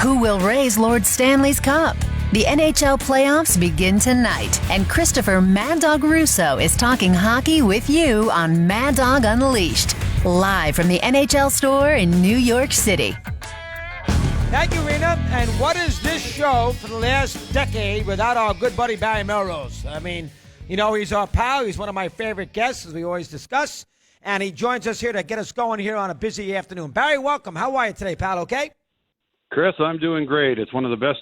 Who will raise Lord Stanley's Cup? The NHL playoffs begin tonight, and Christopher Mad Dog Russo is talking hockey with you on Mad Dog Unleashed, live from the NHL store in New York City. Thank you, Rena. And what is this show for the last decade without our good buddy Barry Melrose? I mean, you know, he's our pal. He's one of my favorite guests, as we always discuss. And he joins us here to get us going here on a busy afternoon. Barry, welcome. How are you today, pal? Okay? Chris, I'm doing great. It's one of the best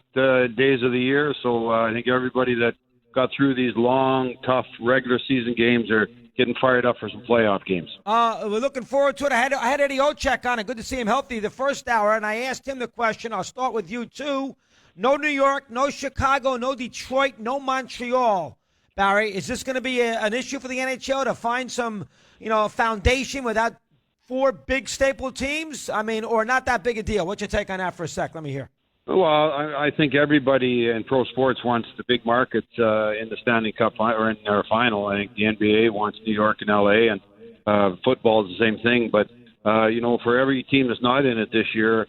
days of the year, so I think everybody that got through these long, tough regular season games are getting fired up for some playoff games. We're looking forward to it. I had Eddie Ochek on, and good to see him healthy the first hour, and I asked him the question. I'll start with you, too. No New York, no Chicago, no Detroit, no Montreal. Barry, is this going to be an issue for the NHL to find some, foundation without four big staple teams? I mean, or not that big a deal? What's your take on that for a sec? Let me hear. Well, I think everybody in pro sports wants the big markets in the Stanley Cup or in their final. I think the NBA wants New York and LA, and football is the same thing. But, for every team that's not in it this year,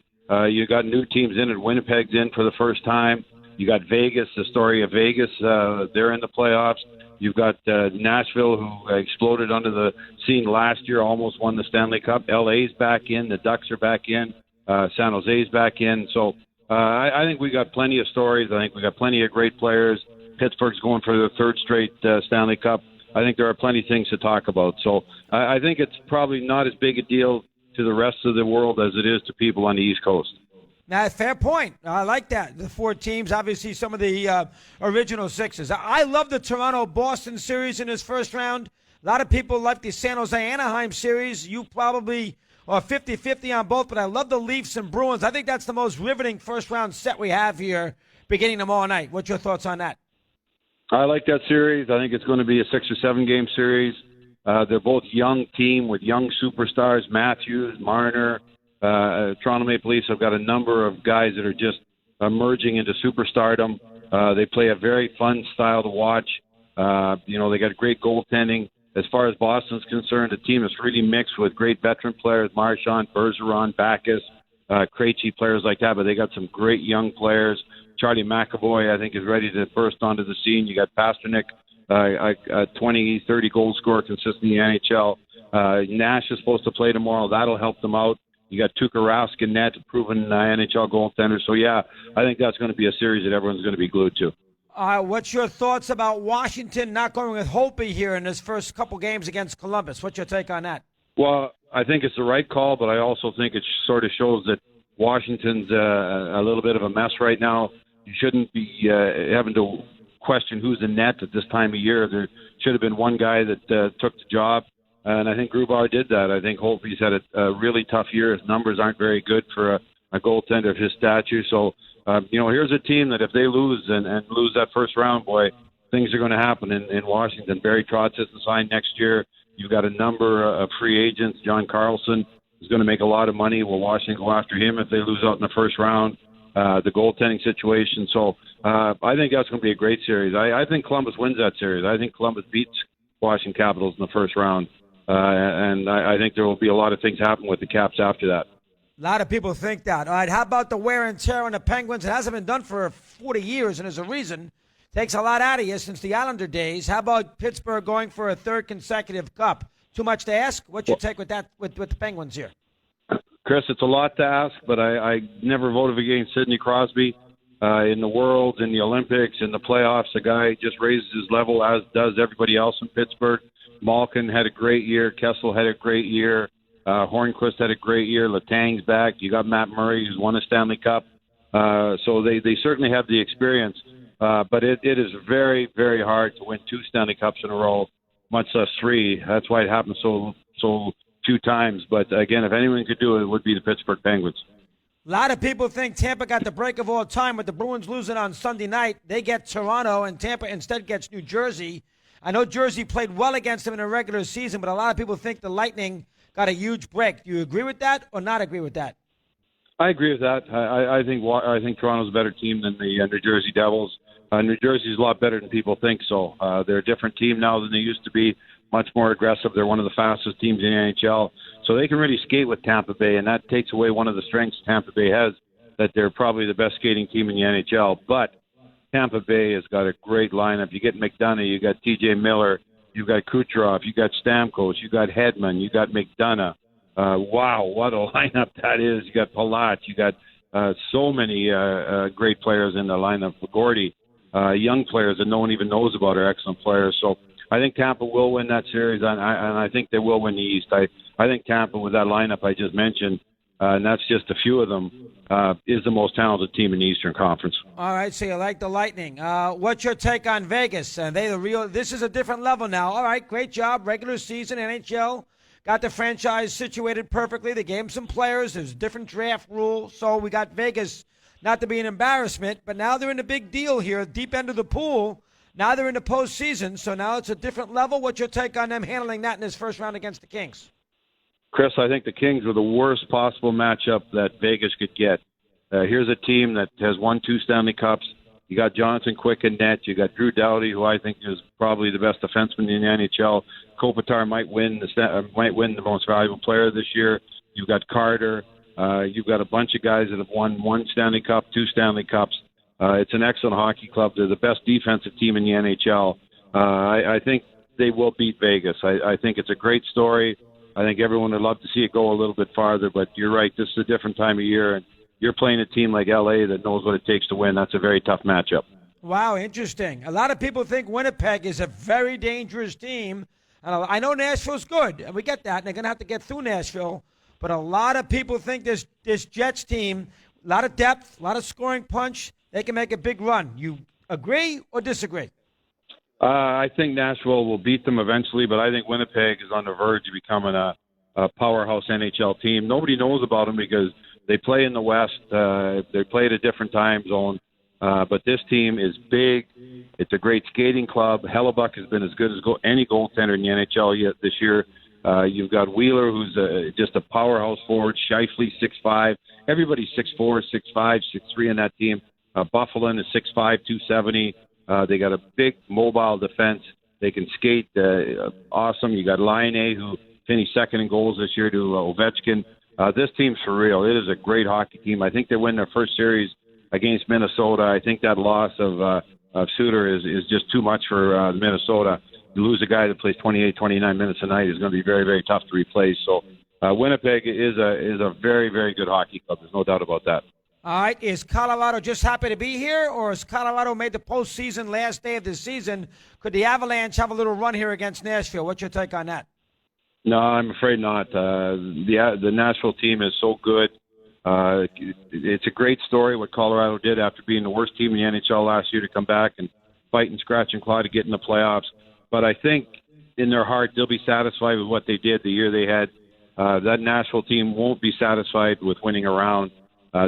you got new teams in it. Winnipeg's in for the first time. You got Vegas, the story of Vegas. They're in the playoffs. You've got Nashville, who exploded under the scene last year, almost won the Stanley Cup. LA's back in. The Ducks are back in. San Jose's back in. So I think we got plenty of stories. I think we got plenty of great players. Pittsburgh's going for their third straight Stanley Cup. I think there are plenty of things to talk about. So I think it's probably not as big a deal to the rest of the world as it is to people on the East Coast. Now, fair point. I like that. The four teams, obviously some of the original sixes. I love the Toronto-Boston series in this first round. A lot of people like the San Jose-Anaheim series. You probably are 50-50 on both, but I love the Leafs and Bruins. I think that's the most riveting first-round set we have here beginning tomorrow night. What's your thoughts on that? I like that series. I think it's going to be a 6 or 7 game series. They're both young team with young superstars, Matthews, Marner. Toronto Maple Leafs have got a number of guys that are just emerging into superstardom. They play a very fun style to watch. They got great goaltending. As far as Boston's concerned, the team is really mixed with great veteran players, Marchand, Bergeron, Backes, Krejci, players like that, but they got some great young players. Charlie McAvoy, I think, is ready to burst onto the scene. You got Pasternak, a 20, 30 goal scorer consistently in the NHL. Nash is supposed to play tomorrow. That'll help them out. You got Tuukka Rask in net, proven NHL goaltender. So, yeah, I think that's going to be a series that everyone's going to be glued to. What's your thoughts about Washington not going with Holtby here in his first couple games against Columbus? What's your take on that? Well, I think it's the right call, but I also think it sort of shows that Washington's a little bit of a mess right now. You shouldn't be having to question who's in net at this time of year. There should have been one guy that took the job. And I think Grubauer did that. I think Holtby's had a really tough year. His numbers aren't very good for a goaltender of his stature. So, here's a team that if they lose and lose that first round, boy, things are going to happen in Washington. Barry Trotz isn't signed next year. You've got a number of free agents. John Carlson is going to make a lot of money. Will Washington go after him if they lose out in the first round? The goaltending situation. So I think that's going to be a great series. I think Columbus wins that series. I think Columbus beats Washington Capitals in the first round. And I think there will be a lot of things happen with the Caps after that. A lot of people think that. All right, how about the wear and tear on the Penguins? It hasn't been done for 40 years, and there's a reason. Takes a lot out of you since the Islander days. How about Pittsburgh going for a third consecutive cup? Too much to ask? What's your take with that with the Penguins here? Chris, it's a lot to ask, but I never voted against Sidney Crosby. In the World, in the Olympics, in the playoffs, the guy just raises his level, as does everybody else in Pittsburgh. Malkin had a great year. Kessel had a great year. Hornquist had a great year. Letang's back. You got Matt Murray, who's won a Stanley Cup. So they certainly have the experience. But it is very, very hard to win 2 Stanley Cups in a row, much less 3. That's why it happened so few times. But, again, if anyone could do it, it would be the Pittsburgh Penguins. A lot of people think Tampa got the break of all time, with the Bruins losing on Sunday night. They get Toronto, and Tampa instead gets New Jersey. I know Jersey played well against them in the regular season, but a lot of people think the Lightning got a huge break. Do you agree with that or not agree with that? I agree with that. I think Toronto's a better team than the New Jersey Devils. New Jersey's a lot better than people think so. They're a different team now than they used to be, much more aggressive. They're one of the fastest teams in the NHL. So they can really skate with Tampa Bay, and that takes away one of the strengths Tampa Bay has. that they're probably the best skating team in the NHL. But Tampa Bay has got a great lineup. You get McDonough, you got T.J. Miller, you've got Kucherov, you got Stamkos, you got Hedman, you got McDonough. Wow, what a lineup that is. You got Palat, you got so many great players in the lineup. Gordy, young players that no one even knows about are excellent players. So I think Tampa will win that series, and I think they will win the East. I think Tampa, with that lineup I just mentioned, and that's just a few of them, is the most talented team in the Eastern Conference. All right, so you like the Lightning. What's your take on Vegas? This is a different level now. All right, great job. Regular season, NHL. Got the franchise situated perfectly. They gave them some players. There's a different draft rule. So we got Vegas, not to be an embarrassment, but now they're in a big deal here, deep end of the pool. Now they're in the postseason, so now it's a different level. What's your take on them handling that in this first round against the Kings? Chris, I think the Kings were the worst possible matchup that Vegas could get. Here's a team that has won 2 Stanley Cups. You got Jonathan Quick in net. You got Drew Doughty, who I think is probably the best defenseman in the NHL. Kopitar might win the most valuable player this year. You've got Carter. You've got a bunch of guys that have won 1 Stanley Cup, 2 Stanley Cups. It's an excellent hockey club. They're the best defensive team in the NHL. I think they will beat Vegas. I think it's a great story. I think everyone would love to see it go a little bit farther, but you're right. This is a different time of year, and you're playing a team like L.A. that knows what it takes to win. That's a very tough matchup. Wow, interesting. A lot of people think Winnipeg is a very dangerous team. I know Nashville's good, and we get that, and they're going to have to get through Nashville. But a lot of people think this Jets team, a lot of depth, a lot of scoring punch, they can make a big run. You agree or disagree? I think Nashville will beat them eventually, but I think Winnipeg is on the verge of becoming a powerhouse NHL team. Nobody knows about them because they play in the West. They play at a different time zone. But this team is big. It's a great skating club. Hellebuck has been as good as any goaltender in the NHL yet this year. You've got Wheeler, who's just a powerhouse forward. Scheifele, 6'5". Everybody's 6'4", 6'5", 6'3" in that team. Buffalin is 6'5", 270. They got a big mobile defense. They can skate awesome. You got Laine, who finished second in goals this year to Ovechkin. This team's for real. It is a great hockey team. I think they win their first series against Minnesota. I think that loss of Suter is just too much for Minnesota. You lose a guy that plays 28, 29 minutes a night is going to be very, very tough to replace. So Winnipeg is a very, very good hockey club. There's no doubt about that. All right, is Colorado just happy to be here, or has Colorado made the postseason last day of the season? Could the Avalanche have a little run here against Nashville? What's your take on that? No, I'm afraid not. The Nashville team is so good. It's a great story what Colorado did after being the worst team in the NHL last year to come back and fight and scratch and claw to get in the playoffs. But I think in their heart they'll be satisfied with what they did the year they had. That Nashville team won't be satisfied with winning a round.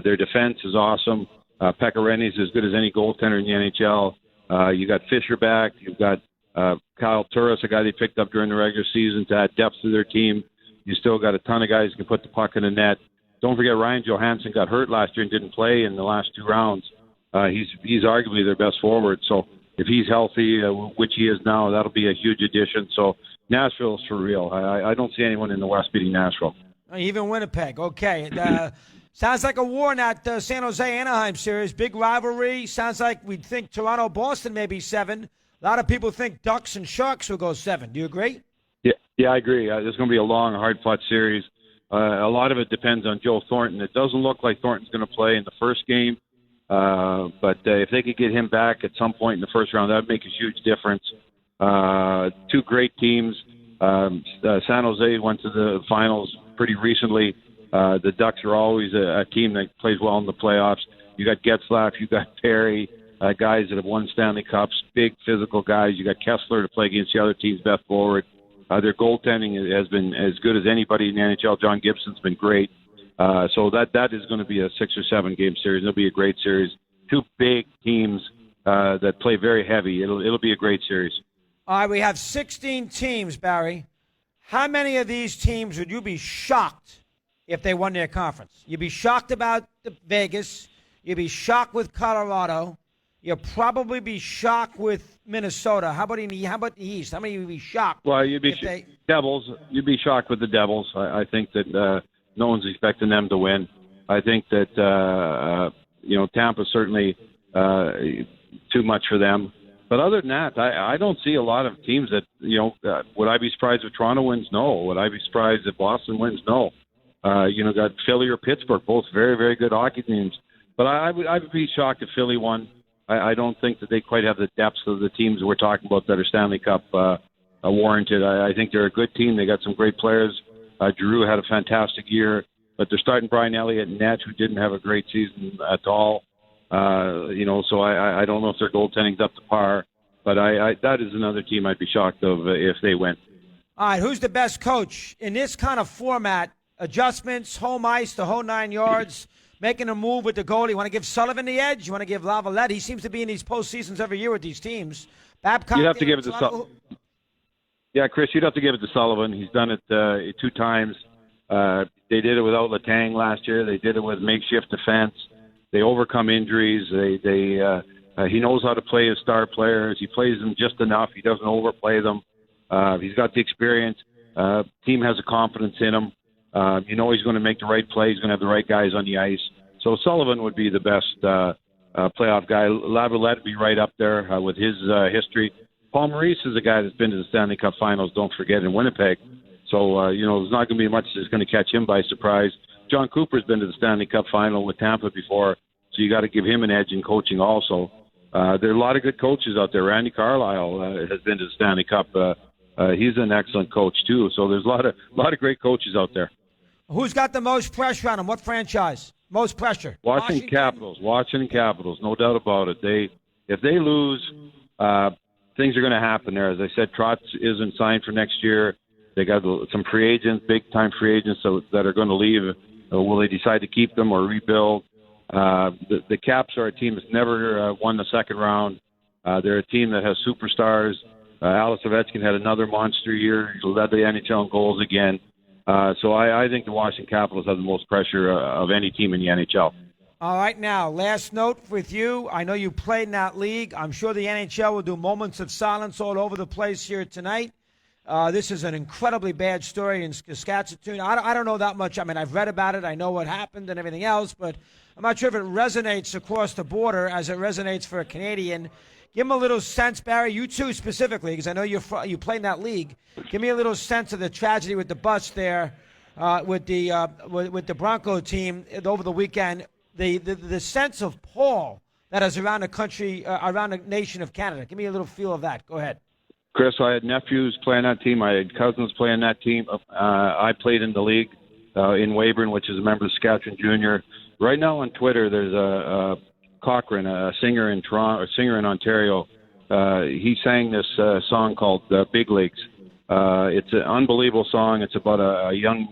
Their defense is awesome. Pekka is as good as any goaltender in the NHL. You got Fisher back. You've got Kyle Turris, a guy they picked up during the regular season to add depth to their team. You still got a ton of guys who can put the puck in the net. Don't forget Ryan Johansson got hurt last year and didn't play in the last 2 rounds. He's arguably their best forward. So if he's healthy, which he is now, that'll be a huge addition. So Nashville's for real. I don't see anyone in the West beating Nashville. Even Winnipeg. Okay. Sounds like a war in that San Jose Anaheim series. Big rivalry. Sounds like we'd think Toronto-Boston maybe 7. A lot of people think Ducks and Sharks will go 7. Do you agree? Yeah, I agree. There's going to be a long, hard-fought series. A lot of it depends on Joe Thornton. It doesn't look like Thornton's going to play in the first game. But if they could get him back at some point in the first round, that would make a huge difference. 2 great teams. San Jose went to the finals pretty recently. The Ducks are always a team that plays well in the playoffs. You got Getzlaf, you got Perry, guys that have won Stanley Cups, big physical guys. You got Kessler to play against the other team's best forward. Their goaltending has been as good as anybody in the NHL. John Gibson's been great. So that is going to be a 6 or 7 game series. It'll be a great series. 2 big teams that play very heavy. It'll be a great series. All right, we have 16 teams, Barry. How many of these teams would you be shocked if they won their conference? You'd be shocked about Vegas. You'd be shocked with Colorado. You'll probably be shocked with Minnesota. How about the East? How many would be shocked? Well, you'd be Devils. You'd be shocked with the Devils. I think that no one's expecting them to win. I think that Tampa's certainly too much for them. But other than that, I don't see a lot of teams that, would I be surprised if Toronto wins? No. Would I be surprised if Boston wins? No. Got Philly or Pittsburgh, both very, very good hockey teams. But I would be shocked if Philly won. I don't think that they quite have the depth of the teams we're talking about that are Stanley Cup warranted. I think they're a good team. They got some great players. Giroux had a fantastic year, but they're starting Brian Elliott and Net, who didn't have a great season at all. So I don't know if their goaltending's up to par, but that is another team I'd be shocked of if they win. All right, who's the best coach in this kind of format? Adjustments, home ice, the whole 9 yards, making a move with the goalie. You want to give Sullivan the edge? You want to give Lavalette? He seems to be in these postseasons every year with these teams. Babcock. You'd have to give it to Sullivan. Yeah, Chris, you'd have to give it to Sullivan. He's done it 2 times. They did it without Letang last year. They did it with makeshift defense. They overcome injuries. He knows how to play his star players. He plays them just enough. He doesn't overplay them. He's got the experience. Team has a confidence in him. He's going to make the right play. He's going to have the right guys on the ice. So Sullivan would be the best playoff guy. Lavalette would be right up there with his history. Paul Maurice is a guy that's been to the Stanley Cup Finals, don't forget, in Winnipeg. So, there's not going to be much that's going to catch him by surprise. John Cooper's been to the Stanley Cup Final with Tampa before, so you got to give him an edge in coaching also. There are a lot of good coaches out there. Randy Carlyle has been to the Stanley Cup. He's an excellent coach, too. So there's a lot of great coaches out there. Who's got the most pressure on him? What franchise? Most pressure? Washington Capitals, no doubt about it. If they lose, things are going to happen there. As I said, Trotz isn't signed for next year. They got some free agents, big-time free agents that are going to leave. Will they decide to keep them or rebuild? The Caps are a team that's never won the second round. They're a team that has superstars. Alex Ovechkin had another monster year. He led the NHL in goals again. So I think the Washington Capitals have the most pressure of any team in the NHL. All right, now, last note with you. I know you played in that league. I'm sure the NHL will do moments of silence all over the place here tonight. This is an incredibly bad story in Saskatchewan. I don't know that much. I mean, I've read about it. I know what happened and everything else, but I'm not sure if it resonates across the border as it resonates for a Canadian. Give him a little sense, Barry, you too specifically, because I know you play in that league. Give me a little sense of the tragedy with the bus there with the Bronco team over the weekend. The sense of Paul that is around the country, around the nation of Canada. Give me a little feel of that. Go ahead. Chris, I had nephews playing that team. I had cousins playing that team. I played in the league in Weyburn, which is a member of Saskatchewan Junior. Right now on Twitter, there's a Cochran, a singer in Toronto, a singer in Ontario. He sang this song called Big Leagues. It's an unbelievable song. It's about a young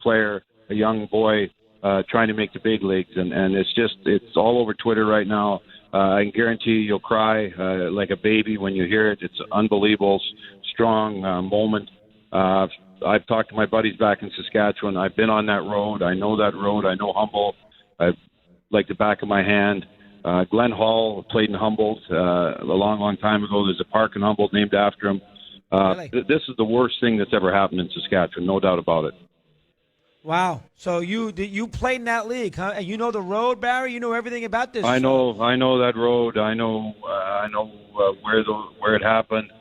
player, a young boy trying to make the big leagues, and it's all over Twitter right now. I can guarantee you'll cry like a baby when you hear it. It's an unbelievable, strong moment. I've talked to my buddies back in Saskatchewan. I've been on that road. I know that road. I know Humboldt like the back of my hand. Glenn Hall played in Humboldt a long, long time ago. There's a park in Humboldt named after him. Really? This is the worst thing that's ever happened in Saskatchewan, no doubt about it. Wow. So you played in that league, huh? And you know the road, Barry? You know everything about this. I know that road. I know where it happened.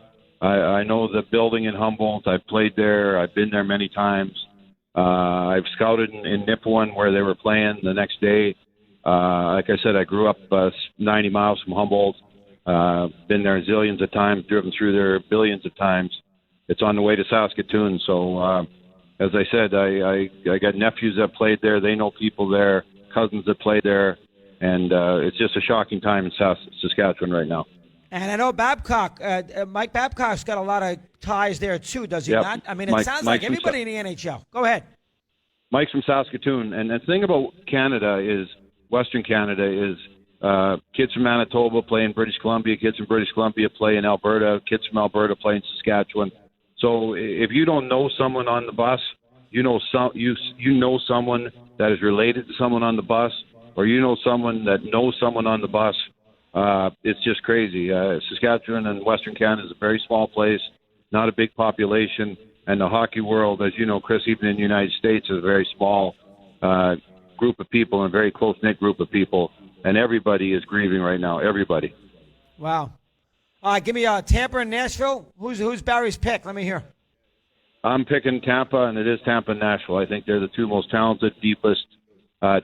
I know the building in Humboldt. I've played there. I've been there many times. I've scouted in Nipawin where they were playing the next day. Like I said, I grew up 90 miles from Humboldt. Been there zillions of times, driven through there billions of times. It's on the way to Saskatoon. So, as I said, I got nephews that played there. They know people there, cousins that played there. And it's just a shocking time in Saskatchewan right now. And I know Babcock, Mike Babcock's got a lot of ties there too, does he not? I mean, it sounds like everybody in the NHL. Go ahead. Mike's from Saskatoon. And the thing about Canada is, Western Canada is kids from Manitoba play in British Columbia, kids from British Columbia play in Alberta, kids from Alberta play in Saskatchewan. So if you don't know someone on the bus, you know someone that is related to someone on the bus, or you know someone that knows someone on the bus. It's just crazy. Saskatchewan and Western Canada is a very small place, not a big population, and the hockey world, as you know, Chris, even in the United States, is very small. group of people and a very close-knit group of people, and everybody is grieving right now, everybody. Wow. All right, give me Tampa and Nashville. Who's Barry's pick? Let me hear. I'm picking Tampa, and it is Tampa and Nashville. I think they're the two most talented, deepest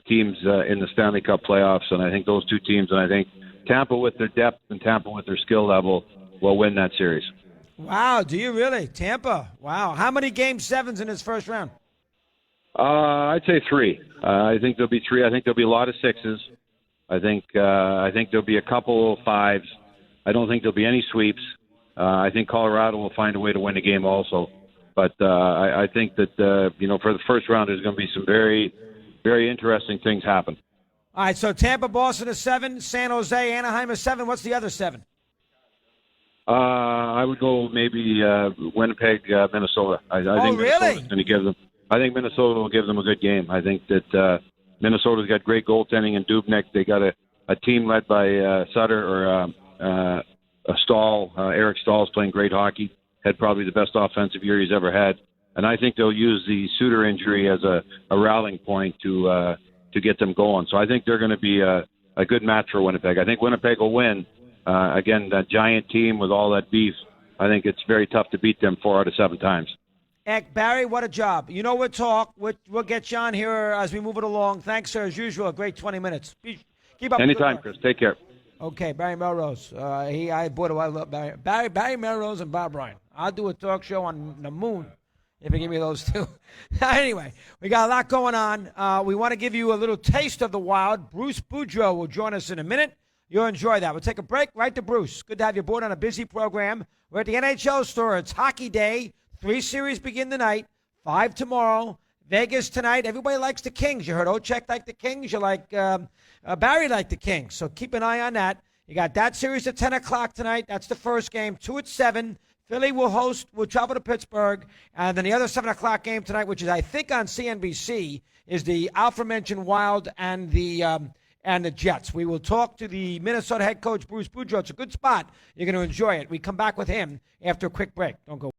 teams in the Stanley Cup playoffs, and I think those two teams, and I think Tampa with their depth and Tampa with their skill level will win that series. Wow, do you really? Tampa. Wow. How many Game 7s in this first round? I'd say 3. I think there'll be 3. I think there'll be a lot of 6s. I think there'll be a couple of 5s. I don't think there'll be any sweeps. I think Colorado will find a way to win the game also. But I think that, for the first round, there's going to be some very, very interesting things happen. All right, so Tampa, Boston is 7, San Jose, Anaheim is 7. What's the other 7? I would go maybe Winnipeg, Minnesota. I think really? Minnesota's going to give them. I think Minnesota will give them a good game. I think that Minnesota's got great goaltending in Dubnyk. They got a team led by Sutter or Stahl. Eric Stahl's playing great hockey. Had probably the best offensive year he's ever had. And I think they'll use the Suter injury as a rallying point to get them going. So I think they're going to be a good match for Winnipeg. I think Winnipeg will win. Again, that giant team with all that beef, I think it's very tough to beat them 4 out of 7 times. Heck, Barry, what a job. You know, we'll talk. We'll get you on here as we move it along. Thanks, sir, as usual. A great 20 minutes. Keep up. Anytime, Chris. Take care. Okay, Barry Melrose. I love Barry. Barry Melrose and Bob Ryan. I'll do a talk show on the moon if you give me those two. Anyway, we got a lot going on. We want to give you a little taste of the Wild. Bruce Boudreau will join us in a minute. You'll enjoy that. We'll take a break. Right to Bruce. Good to have you aboard on a busy program. We're at the NHL store. It's Hockey Day. 3 series begin tonight. 5 tomorrow. Vegas tonight. Everybody likes the Kings. You heard Ochek like the Kings. You like Barry like the Kings. So keep an eye on that. You got that series at 10 o'clock tonight. That's the first game. 2 at 7. Philly will travel to Pittsburgh. And then the other 7 o'clock game tonight, which is, I think, on CNBC, is the aforementioned Wild and the Jets. We will talk to the Minnesota head coach, Bruce Boudreau. It's a good spot. You're going to enjoy it. We come back with him after a quick break. Don't go.